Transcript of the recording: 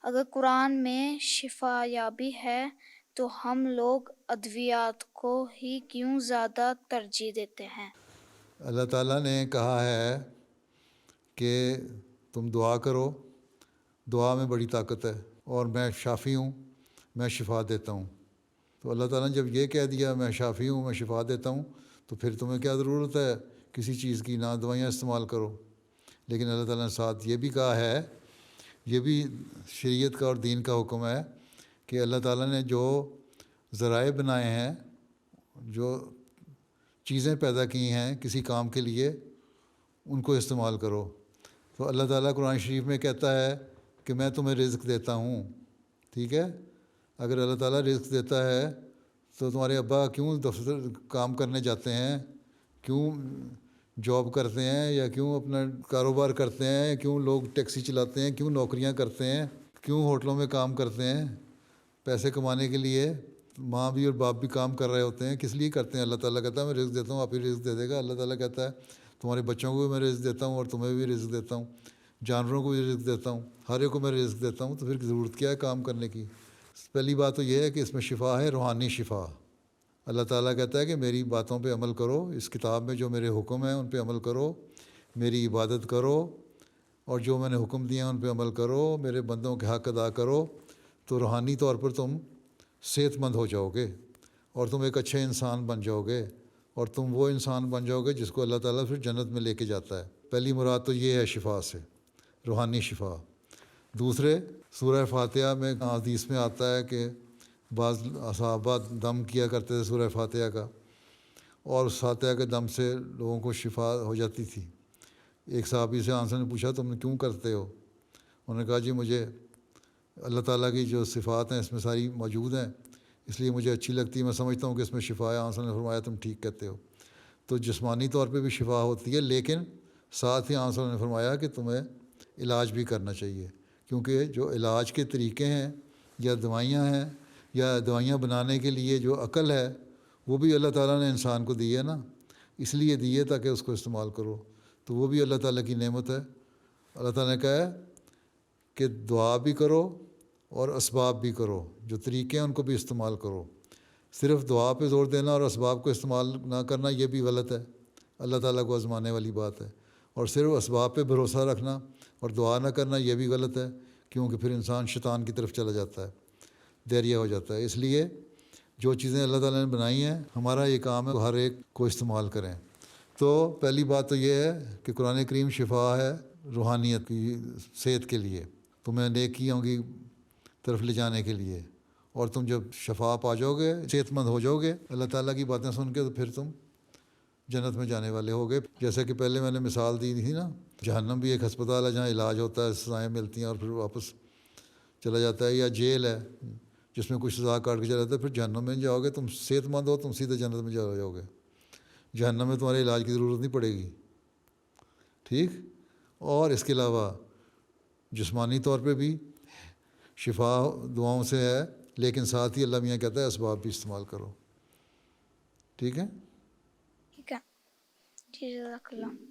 اگر قرآن میں شفا یابی ہے تو ہم لوگ ادویات کو ہی کیوں زیادہ ترجیح دیتے ہیں؟ اللہ تعالیٰ نے کہا ہے کہ تم دعا کرو، دعا میں بڑی طاقت ہے، اور میں شافی ہوں، میں شفا دیتا ہوں۔ تو اللہ تعالیٰ نے جب یہ کہہ دیا میں شافی ہوں، میں شفا دیتا ہوں، تو پھر تمہیں کیا ضرورت ہے کسی چیز کی؟ نہ دوائیاں استعمال کرو۔ لیکن اللہ تعالیٰ نے ساتھ یہ بھی کہا ہے، یہ بھی شریعت کا اور دین کا حکم ہے کہ اللہ تعالیٰ نے جو ذرائع بنائے ہیں، جو چیزیں پیدا کی ہیں کسی کام کے لیے، ان کو استعمال کرو۔ تو اللہ تعالیٰ قرآن شریف میں کہتا ہے کہ میں تمہیں رزق دیتا ہوں، ٹھیک ہے؟ اگر اللہ تعالیٰ رزق دیتا ہے تو تمہارے ابا کیوں دفتر کام کرنے جاتے ہیں، کیوں جاب کرتے ہیں، یا کیوں اپنا کاروبار کرتے ہیں، کیوں لوگ ٹیکسی چلاتے ہیں، کیوں نوکریاں کرتے ہیں، کیوں ہوٹلوں میں کام کرتے ہیں؟ پیسے کمانے کے لیے۔ ماں بھی اور باپ بھی کام کر رہے ہوتے ہیں، کس لیے کرتے ہیں؟ اللہ تعالیٰ کہتا ہے میں رزق دیتا ہوں، آپ ہی رزق دے دے گا۔ اللہ تعالیٰ کہتا ہے تمہارے بچوں کو بھی میں رزق دیتا ہوں اور تمہیں بھی رزق دیتا ہوں، جانوروں کو بھی رزق دیتا ہوں، ہر ایک کو میں رزق دیتا ہوں، تو پھر ضرورت کیا ہے کام کرنے کی؟ پہلی بات تو یہ ہے کہ اس میں شفا ہے، روحانی شفا۔ اللہ تعالیٰ کہتا ہے کہ میری باتوں پہ عمل کرو، اس کتاب میں جو میرے حکم ہیں ان پہ عمل کرو، میری عبادت کرو، اور جو میں نے حکم دیے ہیں ان پہ عمل کرو، میرے بندوں کے حق ادا کرو، تو روحانی طور پر تم صحت مند ہو جاؤ گے، اور تم ایک اچھے انسان بن جاؤ گے، اور تم وہ انسان بن جاؤ گے جس کو اللہ تعالیٰ پھر جنت میں لے کے جاتا ہے۔ پہلی مراد تو یہ ہے شفا سے، روحانی شفا۔ دوسرے، سورہ فاتحہ میں حدیث میں آتا ہے کہ بعض صحابہ دم کیا کرتے تھے سورہ فاتحہ کا، اور اس فاتحہ کے دم سے لوگوں کو شفا ہو جاتی تھی۔ ایک صحابی سے آنسر نے پوچھا تم کیوں کرتے ہو؟ انہوں نے کہا جی مجھے اللہ تعالیٰ کی جو صفات ہیں اس میں ساری موجود ہیں، اس لیے مجھے اچھی لگتی ہے، میں سمجھتا ہوں کہ اس میں شفا ہے۔ آنسر نے فرمایا تم ٹھیک کہتے ہو۔ تو جسمانی طور پہ بھی شفا ہوتی ہے، لیکن ساتھ ہی آنسر نے فرمایا کہ تمہیں علاج بھی کرنا چاہیے، کیونکہ جو علاج کے طریقے ہیں یا دوائیاں ہیں یا دوائیاں بنانے کے لیے جو عقل ہے وہ بھی اللہ تعالیٰ نے انسان کو دی ہے نا، اس لیے دی ہے تاکہ اس کو استعمال کرو، تو وہ بھی اللہ تعالیٰ کی نعمت ہے۔ اللہ تعالیٰ نے کہا ہے کہ دعا بھی کرو اور اسباب بھی کرو، جو طریقے ہیں ان کو بھی استعمال کرو۔ صرف دعا پہ زور دینا اور اسباب کو استعمال نہ کرنا یہ بھی غلط ہے، اللہ تعالیٰ کو آزمانے والی بات ہے۔ اور صرف اسباب پہ بھروسہ رکھنا اور دعا نہ کرنا یہ بھی غلط ہے، کیونکہ پھر انسان شیطان کی طرف چلا جاتا ہے، دیریا ہو جاتا ہے۔ اس لیے جو چیزیں اللہ تعالیٰ نے بنائی ہیں ہمارا یہ کام ہے ہر ایک کو استعمال کریں۔ تو پہلی بات تو یہ ہے کہ قرآن کریم شفا ہے روحانیت کی، صحت کے لیے، تمہیں نیکیوں کی طرف لے جانے کے لیے، اور تم جب شفا پا جاؤ گے، صحت مند ہو جاؤ گے اللہ تعالیٰ کی باتیں سن کے، تو پھر تم جنت میں جانے والے ہو گے۔ جیسے کہ پہلے میں نے مثال دی تھی نا، جہنم بھی ایک ہسپتال ہے جہاں علاج ہوتا ہے، سزائیں ملتی ہیں اور پھر واپس چلا جاتا ہے، یا جیل ہے جس میں کچھ سزا کاٹ کے چلا جاتا ہے، پھر جہنم میں جاؤ گے، تم صحت مند ہو تم سیدھے جنت میں جاؤ گے، جہنم میں تمہارے علاج کی ضرورت نہیں پڑے گی، ٹھیک۔ اور اس کے علاوہ جسمانی طور پہ بھی شفا دعاؤں سے ہے، لیکن ساتھ ہی اللہ میاں کہتا ہے اسباب بھی استعمال کرو، ٹھیک ہے۔ ٹھیک ہے جی، جزاک اللہ۔